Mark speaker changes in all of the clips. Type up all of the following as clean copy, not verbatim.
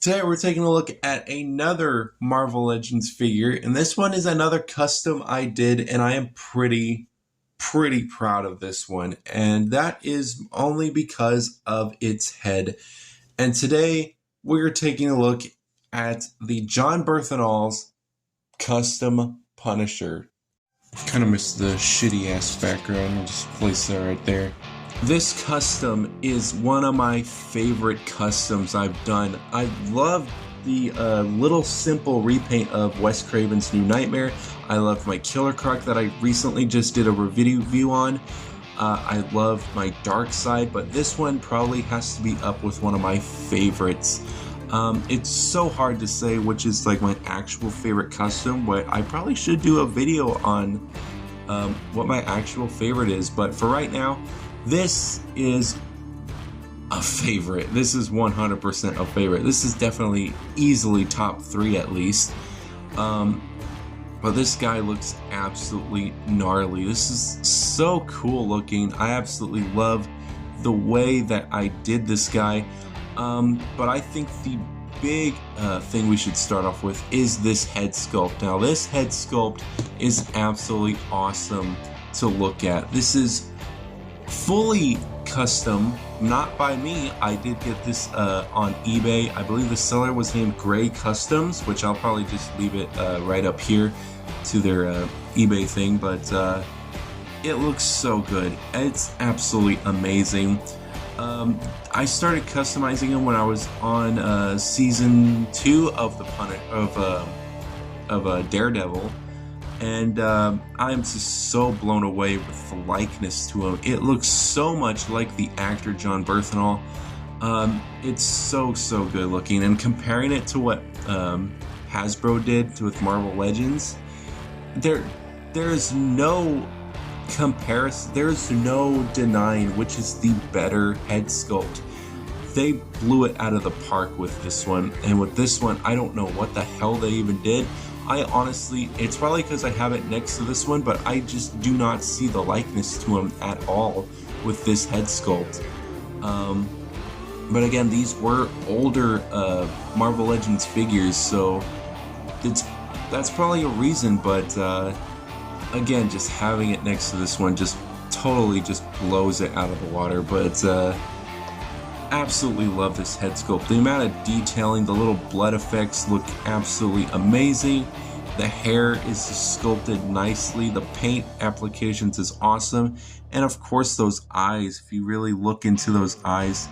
Speaker 1: Today we're taking a look at another Marvel Legends figure, and this one is another custom I did, and I am pretty proud of this one, and that is only because of its head. And today we're taking a look at the Jon Bernthal's custom Punisher. Kind of missed the shitty ass background. I'll just place that right there. This custom is one of my favorite customs I've done. I love the little simple repaint of Wes Craven's New Nightmare. I love my Killer Croc that I recently just did a review on. I love my Darkseid, but this one probably has to be up with one of my favorites. It's so hard to say which is like my actual favorite custom, but I probably should do a video on what my actual favorite is. But for right now, this is a favorite. This is 100% a favorite. This is definitely easily top 3 at least. But this guy looks absolutely gnarly. This is so cool looking. I absolutely love the way that I did this guy. But I think the big thing we should start off with is this head sculpt. Now this head sculpt is absolutely awesome to look at. This is fully custom, not by me. I did get this on eBay. I believe the seller was named Gray Customs, which I'll probably just leave it right up here to their eBay thing, but it looks so good. It's absolutely amazing. I started customizing him when I was on season 2 of Daredevil, and I'm just so blown away with the likeness to him. It looks so much like the actor Jon Bernthal. It's so good looking, and comparing it to what Hasbro did with Marvel Legends, there's no comparison. There's no denying which is the better head sculpt. They blew it out of the park with this one, and with this one, I don't know what the hell they even did. I honestly, it's probably because I have it next to this one, but I just do not see the likeness to him at all with this head sculpt. But again, these were older Marvel Legends figures, so that's probably a reason, but again, just having it next to this one just totally just blows it out of the water. But absolutely love this head sculpt. The amount of detailing, the little blood effects look absolutely amazing. The hair is just sculpted nicely. The paint applications is awesome. And of course those eyes, if you really look into those eyes,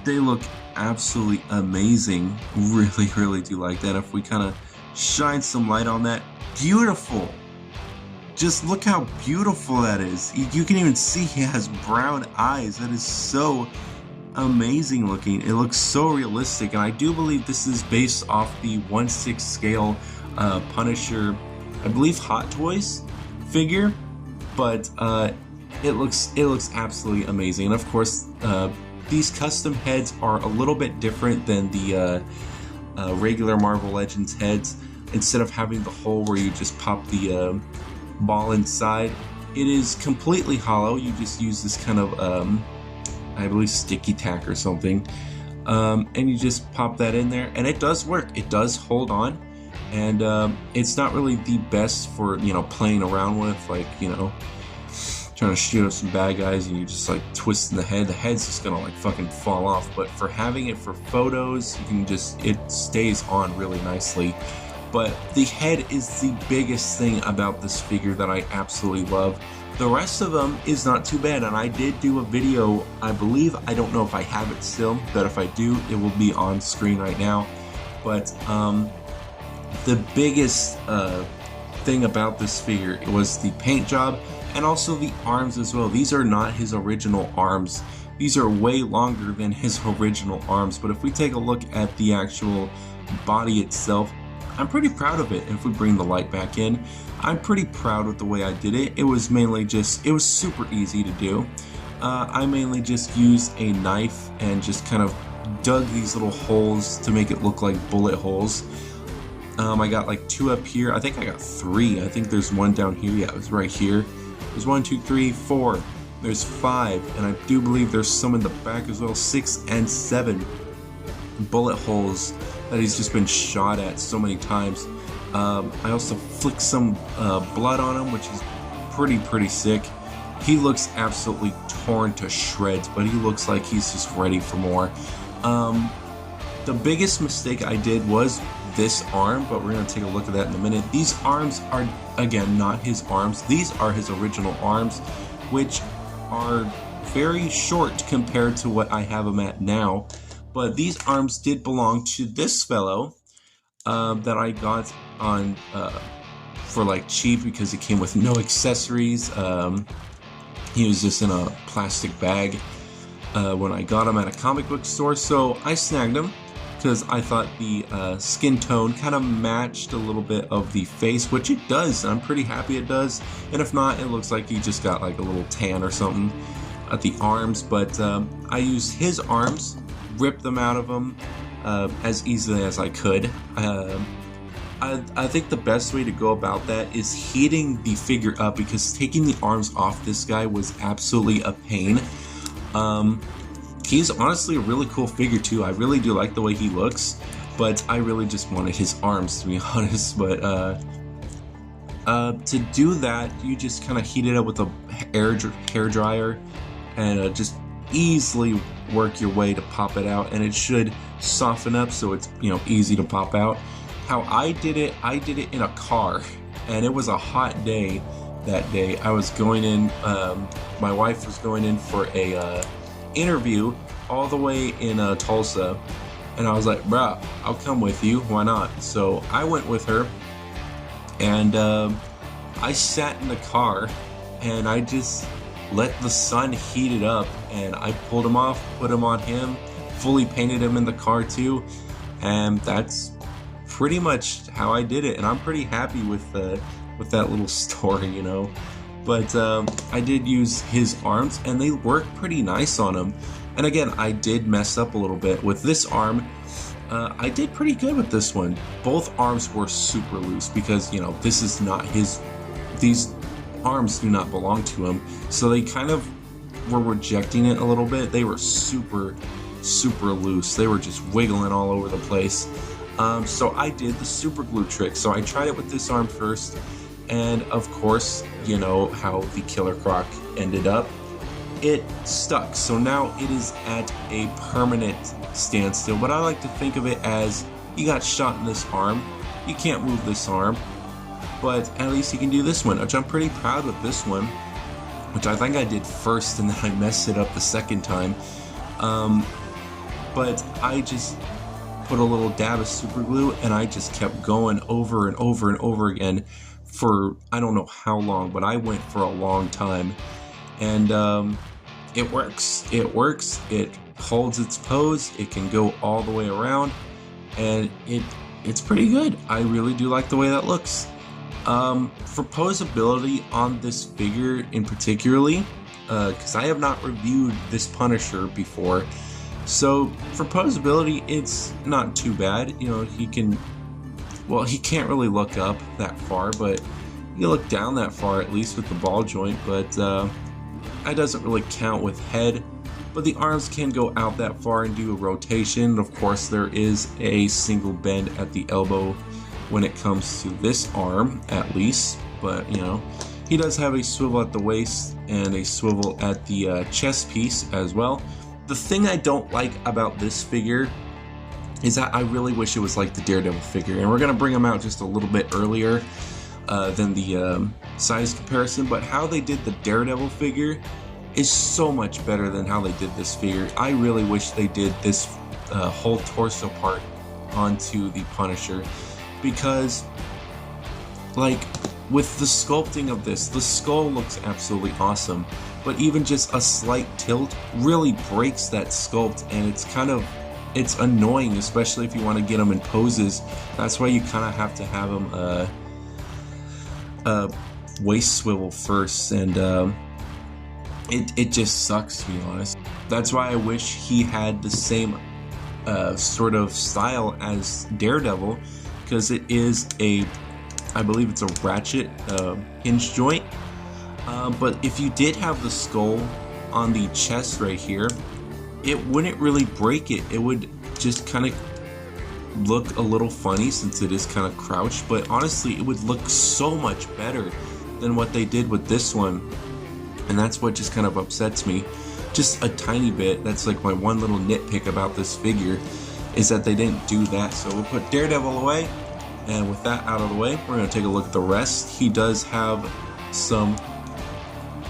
Speaker 1: they look absolutely amazing. Really do like that. If we kind of shine some light on that, beautiful. Just look how beautiful that is. You can even see he has brown eyes. That is so amazing looking. It looks so realistic, and I do believe this is based off the 1/6 scale Punisher, I believe Hot Toys figure, but it looks absolutely amazing. And of course, these custom heads are a little bit different than the regular Marvel Legends heads. Instead of having the hole where you just pop the ball inside, it is completely hollow. You just use this kind of I believe sticky tack or something, and you just pop that in there, and it does work. It does hold on, and it's not really the best for, you know, playing around with, like, you know, trying to shoot up some bad guys and you just like twisting the head's just gonna like fucking fall off. But for having it for photos, you can just, it stays on really nicely. But the head is the biggest thing about this figure that I absolutely love. The rest of them is not too bad, and I did do a video, I believe, I don't know if I have it still, but if I do, it will be on screen right now. But the biggest thing about this figure was the paint job, and also the arms as well. These are not his original arms. These are way longer than his original arms, but if we take a look at the actual body itself, I'm pretty proud of it. If we bring the light back in, I'm pretty proud with the way I did it. It was mainly just, it was super easy to do. I mainly just used a knife and just kind of dug these little holes to make it look like bullet holes. I got like 2 up here. I think I got 3. I think there's 1 down here. Yeah, it was right here. There's 1, 2, 3, 4. There's 5, and I do believe there's some in the back as well. 6 and 7. bullet holes that he's just been shot at so many times. I also flicked some blood on him, which is pretty sick. He looks absolutely torn to shreds, but he looks like he's just ready for more. The biggest mistake I did was this arm, but we're going to take a look at that in a minute. These arms are, again, not his arms. These are his original arms, which are very short compared to what I have him at now. But these arms did belong to this fellow that I got on for like cheap because it came with no accessories. He was just in a plastic bag when I got him at a comic book store, so I snagged him because I thought the skin tone kind of matched a little bit of the face, which it does. I'm pretty happy it does, and if not, it looks like he just got like a little tan or something at the arms. But I used his arms, ripped them out of him as easily as I could. I think the best way to go about that is heating the figure up, because taking the arms off this guy was absolutely a pain. He's honestly a really cool figure too. I really do like the way he looks, but I really just wanted his arms, to be honest. But to do that, you just kind of heat it up with a hair dryer and just easily work your way to pop it out, and it should soften up so it's, you know, easy to pop out. How I did it in a car, and it was a hot day that day. I was going in, my wife was going in for a interview all the way in Tulsa, and I was like, bruh, I'll come with you, why not? So I went with her, and I sat in the car, and I just let the sun heat it up, and I pulled him off, put him on him, fully painted him in the car too, and that's pretty much how I did it. And I'm pretty happy with that little story, you know. But I did use his arms, and they work pretty nice on him. And again, I did mess up a little bit with this arm. I did pretty good with this one. Both arms were super loose because, you know, this is not his. These arms do not belong to him, so they kind of were rejecting it a little bit. They were super loose. They were just wiggling all over the place. So I did the super glue trick. So I tried it with this arm first, and of course, you know how the Killer Croc ended up. It stuck. So now it is at a permanent standstill. But I like to think of it as, you got shot in this arm, you can't move this arm, but at least you can do this one, which I'm pretty proud of this one, which I think I did first and then I messed it up the second time. But I just put a little dab of super glue, and I just kept going over and over and over again for I don't know how long, but I went for a long time. And it works. It works. It holds its pose. It can go all the way around, and it's pretty good. I really do like the way that looks. For posability on this figure in particularly, because I have not reviewed this Punisher before, so for posability, it's not too bad. You know, he can't really look up that far, but he can look down that far at least with the ball joint, but that doesn't really count with head. But the arms can go out that far and do a rotation. Of course, there is a single bend at the elbow when it comes to this arm, at least. But, you know, he does have a swivel at the waist and a swivel at the chest piece as well. The thing I don't like about this figure is that I really wish it was like the Daredevil figure. And we're going to bring him out just a little bit earlier than the size comparison. But how they did the Daredevil figure is so much better than how they did this figure. I really wish they did this whole torso part onto the Punisher, because like with the sculpting of this, the skull looks absolutely awesome, but even just a slight tilt really breaks that sculpt, and it's annoying, especially if you want to get them in poses. That's why you kind of have to have them waist swivel first, and it just sucks, to be honest. That's why I wish he had the same sort of style as Daredevil, because it is I believe it's a ratchet hinge joint. But if you did have the skull on the chest right here, it wouldn't really break it. It would just kind of look a little funny since it is kind of crouched, but honestly it would look so much better than what they did with this one, and that's what just kind of upsets me just a tiny bit. That's like my one little nitpick about this figure, is that they didn't do that. So we'll put Daredevil away, and with that out of the way, we're going to take a look at the rest. He does have some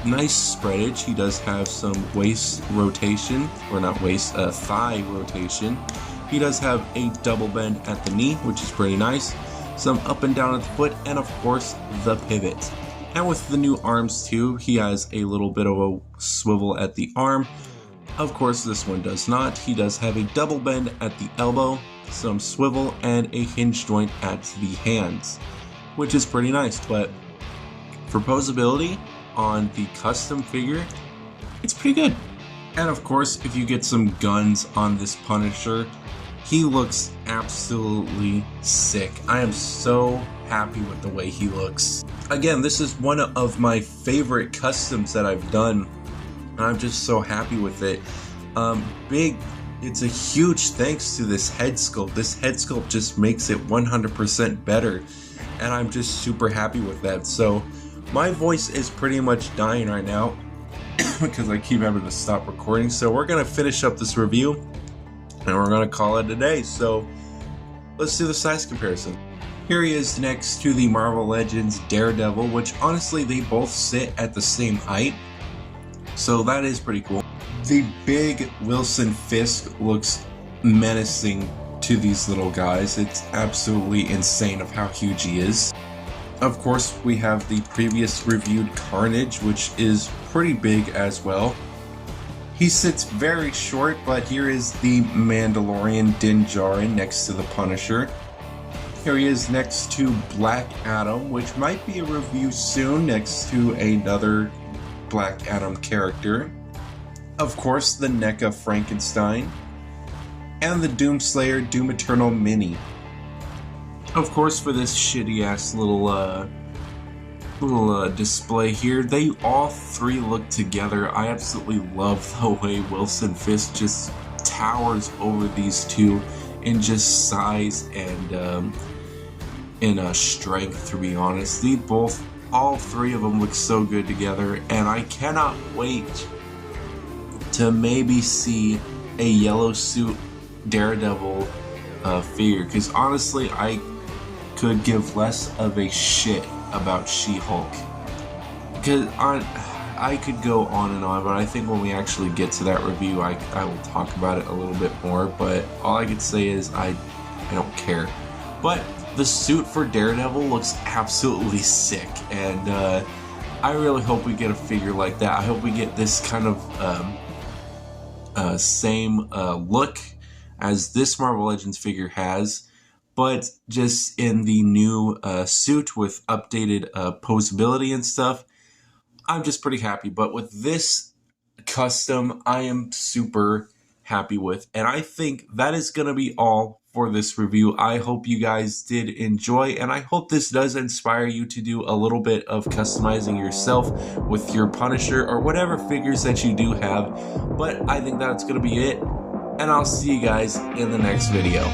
Speaker 1: nice spreadage. He does have some waist rotation, or not waist, thigh rotation. He does have a double bend at the knee, which is pretty nice. Some up and down at the foot, and of course the pivot. And with the new arms too, he has a little bit of a swivel at the arm. Of course this one does not. He does have a double bend at the elbow, some swivel, and a hinge joint at the hands, which is pretty nice. But for posability on the custom figure, it's pretty good. And of course, if you get some guns on this Punisher, he looks absolutely sick. I am so happy with the way he looks. Again, this is one of my favorite customs that I've done, and I'm just so happy with it. It's a huge thanks to this head sculpt. This head sculpt just makes it 100% better, and I'm just super happy with that. So my voice is pretty much dying right now because I keep having to stop recording. So we're gonna finish up this review and we're gonna call it a day. So let's do the size comparison. Here he is next to the Marvel Legends Daredevil, which honestly they both sit at the same height, so that is pretty cool. The big Wilson Fisk looks menacing to these little guys. It's absolutely insane of how huge he is. Of course, we have the previous reviewed Carnage, which is pretty big as well. He sits very short, but here is the Mandalorian Din Djarin next to the Punisher. Here he is next to Black Adam, which might be a review soon, next to another Black Adam character. Of course, the NECA Frankenstein, and the Doomslayer Doom Eternal Mini. Of course, for this shitty ass little display here, they all three look together. I absolutely love the way Wilson Fisk just towers over these two in just size and strength, to be honest. All three of them look so good together, and I cannot wait to maybe see a yellow suit Daredevil figure, because honestly I could give less of a shit about She-Hulk, because I could go on and on, but I think when we actually get to that review I will talk about it a little bit more. But all I can say is I don't care. But the suit for Daredevil looks absolutely sick, and I really hope we get a figure like that. I hope we get this kind of same look as this Marvel Legends figure has, but just in the new suit with updated posability and stuff. I'm just pretty happy. But with this custom, I am super happy with, and I think that is going to be all for this review. I hope you guys did enjoy, and I hope this does inspire you to do a little bit of customizing yourself with your Punisher or whatever figures that you do have. But I think that's going to be it, and I'll see you guys in the next video.